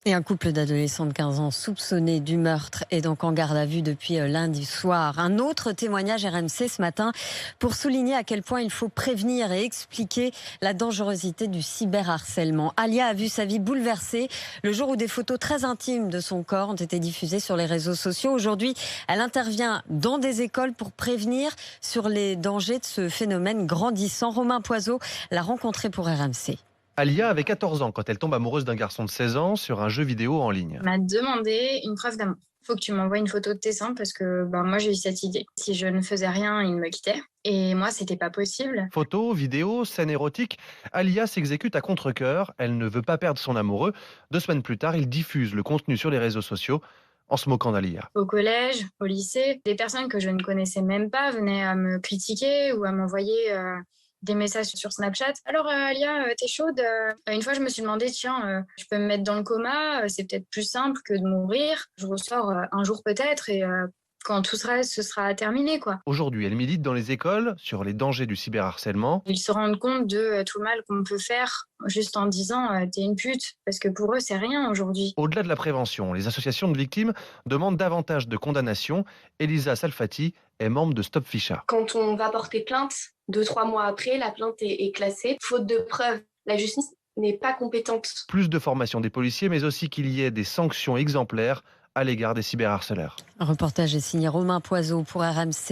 Et un couple d'adolescents de 15 ans soupçonné du meurtre est donc en garde à vue depuis lundi soir. Un autre témoignage RMC ce matin pour souligner à quel point il faut prévenir et expliquer la dangerosité du cyberharcèlement. Alia a vu sa vie bouleversée le jour où des photos très intimes de son corps ont été diffusées sur les réseaux sociaux. Aujourd'hui, elle intervient dans des écoles pour prévenir sur les dangers de ce phénomène grandissant. Romain Poiseau l'a rencontré pour RMC. Alia avait 14 ans quand elle tombe amoureuse d'un garçon de 16 ans sur un jeu vidéo en ligne. Il m'a demandé une preuve d'amour. Faut que tu m'envoies une photo de tes seins parce que moi j'ai eu cette idée. Si je ne faisais rien, il me quittait. Et moi, c'était pas possible. Photos, vidéos, scènes érotiques, Alia s'exécute à contre-cœur. Elle ne veut pas perdre son amoureux. 2 semaines plus tard, il diffuse le contenu sur les réseaux sociaux en se moquant d'Alia. Au collège, au lycée, des personnes que je ne connaissais même pas venaient à me critiquer ou à m'envoyer des messages sur Snapchat. Alors Alia, t'es chaude? Une fois, je me suis demandé, tiens, je peux me mettre dans le coma, c'est peut-être plus simple que de mourir. Je ressors un jour peut-être et quand ce sera terminé, quoi. Aujourd'hui, elle milite dans les écoles sur les dangers du cyberharcèlement. Ils se rendent compte de tout le mal qu'on peut faire juste en disant t'es une pute, parce que pour eux, c'est rien aujourd'hui. Au-delà de la prévention, les associations de victimes demandent davantage de condamnations. Elisa Salfati est membre de Stop Ficha. Quand on va porter plainte, 2-3 mois après, la plainte est classée. Faute de preuves, la justice n'est pas compétente. Plus de formation des policiers, mais aussi qu'il y ait des sanctions exemplaires à l'égard des cyberharceleurs. Un reportage est signé Romain Poiseau pour RMC.